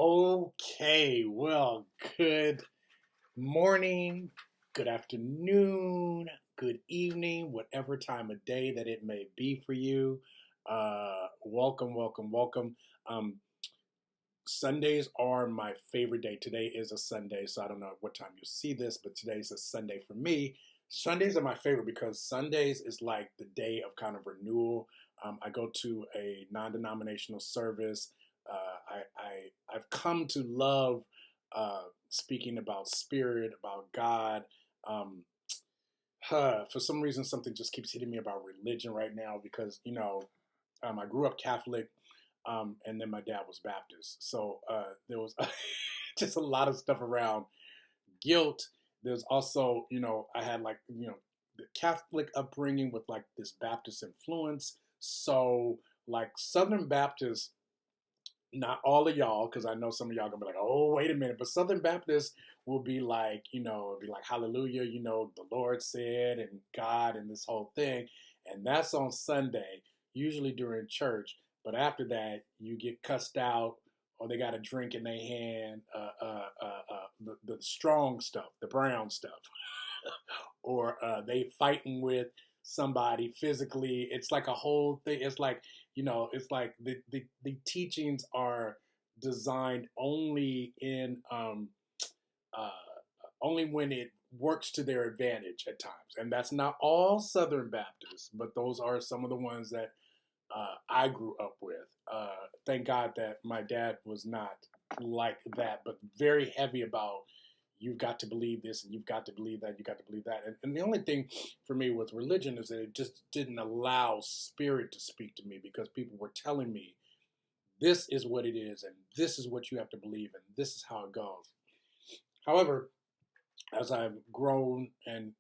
Okay, well, good morning, good afternoon, good evening, whatever time of day that it may be for you. Welcome, welcome, welcome. Um, Sundays are my favorite day. Today is a Sunday, so I don't know what time you see this, but today's a Sunday for me. Sundays are my favorite because Sundays is like the day of kind of renewal. I go to a non-denominational service. I've come to love speaking about spirit, about God. Um, for some reason, something just keeps hitting me about religion right now because I grew up Catholic, and then my dad was Baptist, so there was just a lot of stuff around guilt. There's also, I had like, the Catholic upbringing with like this Baptist influence. So like Southern Baptist, not all of y'all, because I know some of y'all gonna be like, oh, wait a minute. But Southern Baptists will be like, be like, hallelujah, the Lord said, and God, and this whole thing. And that's on Sunday, usually during church. But after that, you get cussed out, or they got a drink in their hand, the strong stuff, the brown stuff, or they fighting with somebody physically. It's like a whole thing. It's like, it's like the teachings are designed uh, only when it works to their advantage at times. And that's not all Southern Baptists, but those are some of the ones that I grew up with. Thank God that my dad was not like that, but very heavy about you've got to believe this and you've got to believe that, you got to believe that. And the only thing for me with religion is that it just didn't allow spirit to speak to me because people were telling me this is what it is and this is what you have to believe and this is how it goes. However, as I've grown and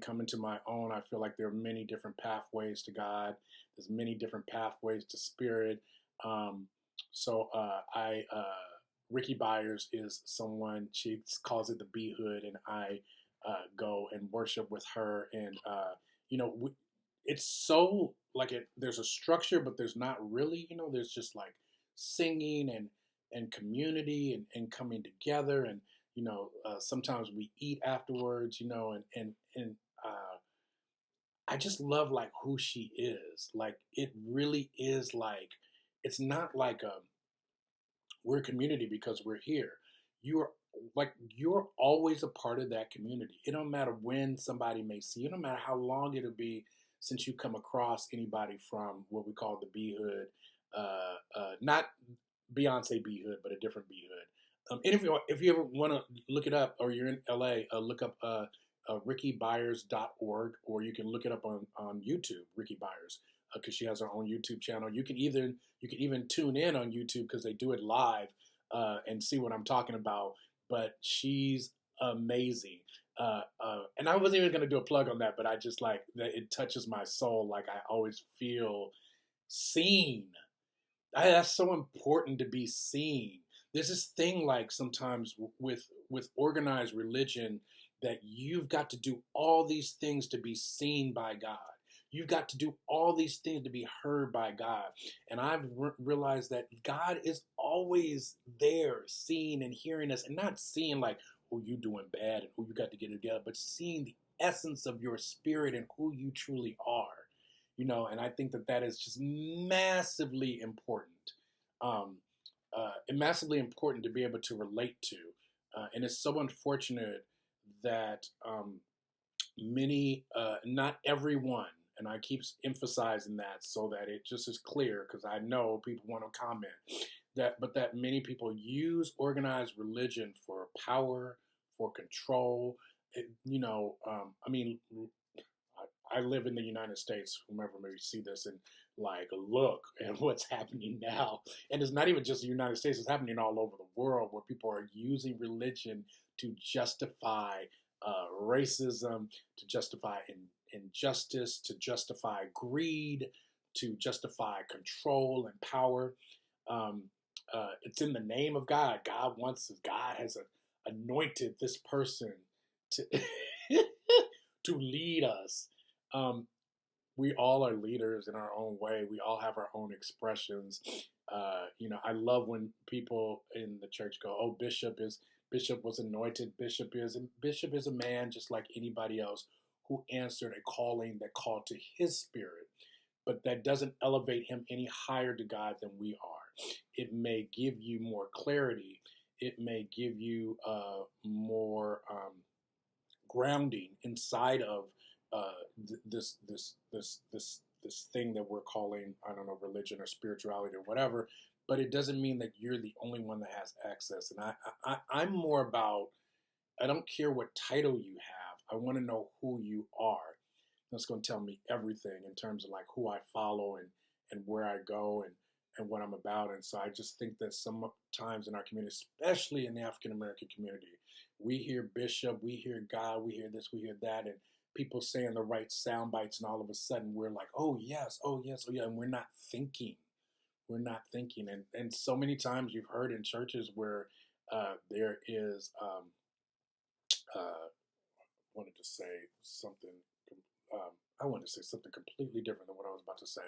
come into my own, I feel like there are many different pathways to God. There's many different pathways to spirit. Um, so Ricky Byers is someone, she calls it the Bee Hood, and I go and worship with her. And you know, we, it's so like there's a structure, but there's not really. There's just like singing and community and coming together and sometimes we eat afterwards, and I just love like who she is. Like it really is like it's not like we're a community because we're here. You're you're always a part of that community. It don't matter when somebody may see you. It don't matter how long it'll be since you come across anybody from what we call the B Hood, not Beyonce B Hood, but a different B Hood. And if you ever want to look it up, or you're in LA, look up rickybyers.org, or you can look it up on YouTube, Ricky Byers, because she has her own YouTube channel. You can even tune in on YouTube because they do it live and see what I'm talking about. But she's amazing. And I wasn't even going to do a plug on that, but I just like that it touches my soul. Like I always feel seen. That's so important to be seen. There's this thing like sometimes with organized religion that you've got to do all these things to be seen by God. You've got to do all these things to be heard by God. And I've realized that God is always there, seeing and hearing us, and not seeing like, oh, you doing bad and oh, you got to get it together, but seeing the essence of your spirit and who you truly are. And I think that that is just massively important, um, and massively important to be able to relate to. And it's so unfortunate that many, not everyone, and I keep emphasizing that so that it just is clear because I know people want to comment but that many people use organized religion for power, for control. I mean, I live in the United States. Whomever may see this and like look at what's happening now, and it's not even just the United States; it's happening all over the world, where people are using religion to justify racism, to justify injustice, to justify greed, to justify control and power. Um, it's in the name of God. God has anointed this person to to lead us. Um, we all are leaders in our own way. We all have our own expressions. I love when people in the church go, "Oh, Bishop was anointed. Bishop is a man just like anybody else who answered a calling that called to his spirit, but that doesn't elevate him any higher to God than we are. It may give you more clarity. It may give you more grounding inside of this thing that we're calling, I don't know, religion or spirituality or whatever. But it doesn't mean that you're the only one that has access. And I'm more about, I don't care what title you have. I want to know who you are. That's going to tell me everything in terms of like who I follow and where I go and what I'm about. And so I just think that sometimes in our community, especially in the African American community, we hear bishop, we hear God, we hear this, we hear that, and people saying the right sound bites, and all of a sudden we're like, oh yes, oh yes, oh yeah, and we're not thinking. We're not thinking. And so many times you've heard in churches where there is wanted to say something. I wanted to say something completely different than what I was about to say.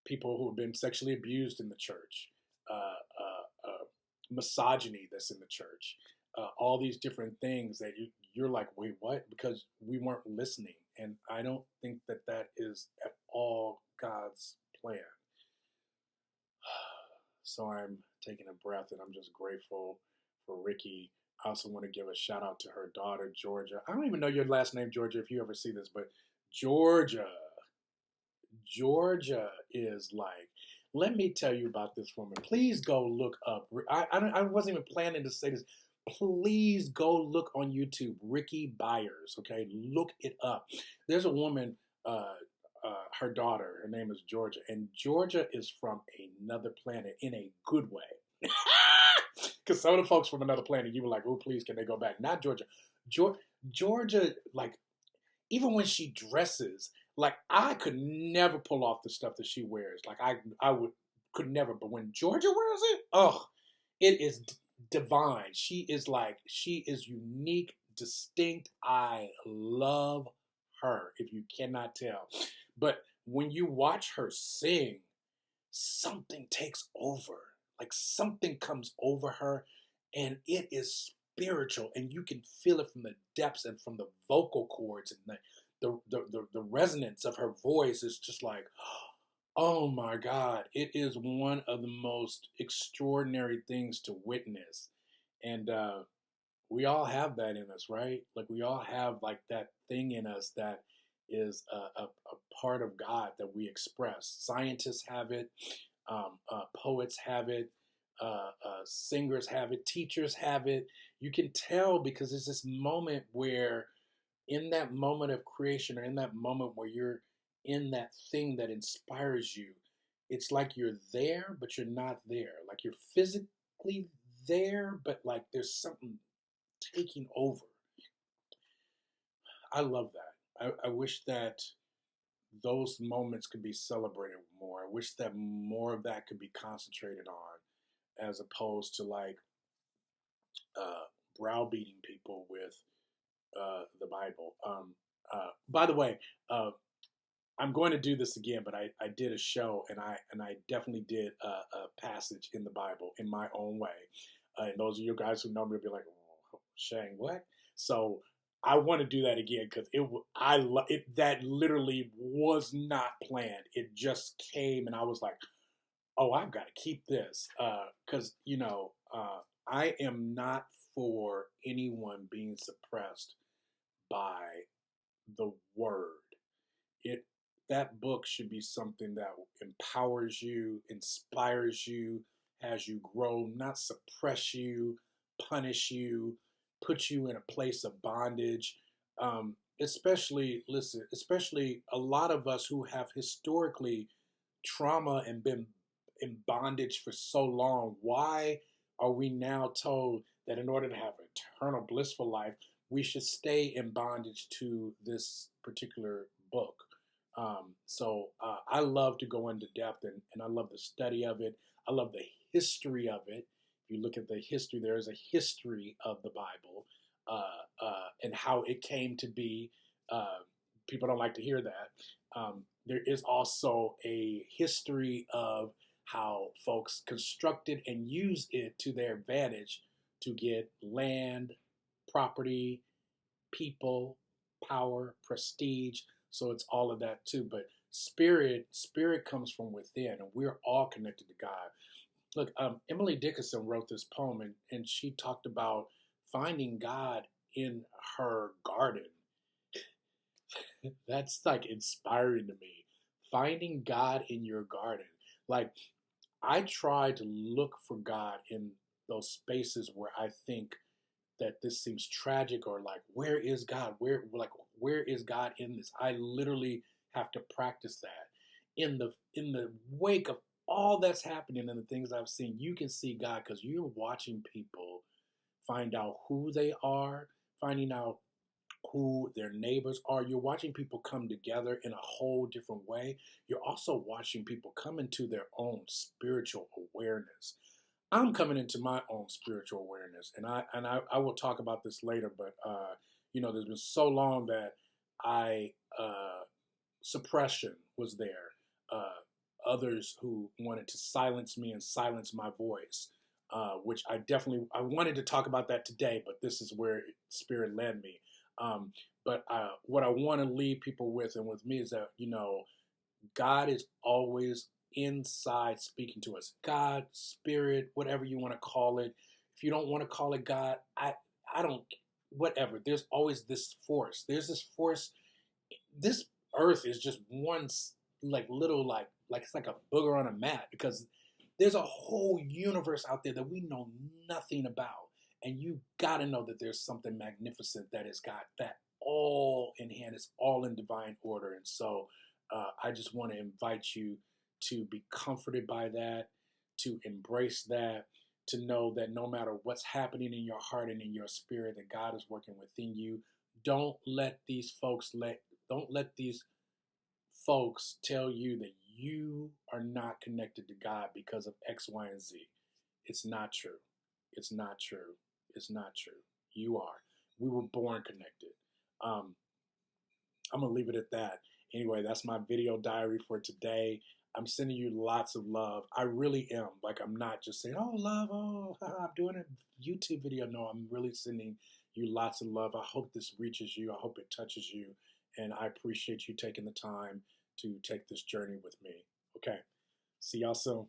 People who have been sexually abused in the church, misogyny that's in the church, all these different things that you're like, wait, what? Because we weren't listening, and I don't think that that is at all God's plan. So I'm taking a breath, and I'm just grateful for Ricky. I also want to give a shout out to her daughter, Georgia. I don't even know your last name, Georgia, if you ever see this, but Georgia, Georgia is like, let me tell you about this woman. Please go look up. I wasn't even planning to say this. Please go look on YouTube, Ricky Byers. Okay, look it up. There's a woman, her daughter, her name is Georgia, and Georgia is from another planet in a good way. Because some of the folks from another planet, you were like, oh, please, can they go back? Not Georgia. Georgia, like, even when she dresses, like I could never pull off the stuff that she wears. Like could never. But when Georgia wears it, oh, it is divine. She is unique, distinct. I love her. If you cannot tell, but when you watch her sing, something takes over. Like something comes over her, and it is spiritual, and you can feel it from the depths and from the vocal cords, and the resonance of her voice is just like, oh my God, it is one of the most extraordinary things to witness. And we all have that in us, right? Like we all have like that thing in us that is a part of God that we express. Scientists have it, poets have it, singers have it, teachers have it. You can tell because it's this moment where, in that moment of creation, or in that moment where you're in that thing that inspires you, it's like you're there, but you're not there. Like you're physically there, but like there's something taking over. I love that. I wish that those moments could be celebrated more. I wish that more of that could be concentrated on, as opposed to like browbeating people with the Bible. By the way, I'm going to do this again, but I did a show, and I definitely did a passage in the Bible in my own way. And those of you guys who know me will be like, oh, Shane, what? So I want to do that again because that literally was not planned. It just came, and I was like, oh, I've got to keep this because I am not for anyone being suppressed by the word. It That book should be something that empowers you, inspires you, has you grow, not suppress you, punish you, put you in a place of bondage. Especially a lot of us who have historically trauma and been in bondage for so long. Why are we now told that in order to have eternal blissful life, we should stay in bondage to this particular book? I love to go into depth, and I love the study of it. I love the history of it. If you look at the history, there is a history of the Bible and how it came to be. people don't like to hear that. There is also a history of how folks constructed and used it to their advantage to get land, property, people, power, prestige. So it's all of that too. But spirit comes from within, and we're all connected to God. Look, Emily Dickinson wrote this poem, and she talked about finding God in her garden. That's like inspiring to me. Finding God in your garden. Like, I try to look for God in those spaces where I think that this seems tragic, or like, where is God? Where is God in this? I literally have to practice that. In the wake of all that's happening and the things I've seen, you can see God because you're watching people find out who they are, finding out who their neighbors are. You're watching people come together in a whole different way. You're also watching people come into their own spiritual awareness. I'm coming into my own spiritual awareness, and I will talk about this later. But there's been so long that I suppression was there. Others who wanted to silence me and silence my voice, which I wanted to talk about that today, but this is where Spirit led me. But what I want to leave people with and with me is that, God is always inside speaking to us. God, Spirit, whatever you want to call it. If you don't want to call it God, I don't, whatever. There's always this force. There's this force. This earth is just one like little like it's like a booger on a mat, because there's a whole universe out there that we know nothing about. And you got to know that there's something magnificent that has got that all in hand. It's all in divine order. And so I just want to invite you to be comforted by that, to embrace that, to know that no matter what's happening in your heart and in your spirit, that God is working within you. Don't let these folks tell you that you are not connected to God because of X, Y, and Z. It's not true. It's not true. It's not true. You are. We were born connected. I'm going to leave it at that. Anyway, that's my video diary for today. I'm sending you lots of love. I really am. Like, I'm not just saying, oh, love, oh, I'm doing a YouTube video. No, I'm really sending you lots of love. I hope this reaches you. I hope it touches you. And I appreciate you taking the time to take this journey with me. Okay. See y'all soon.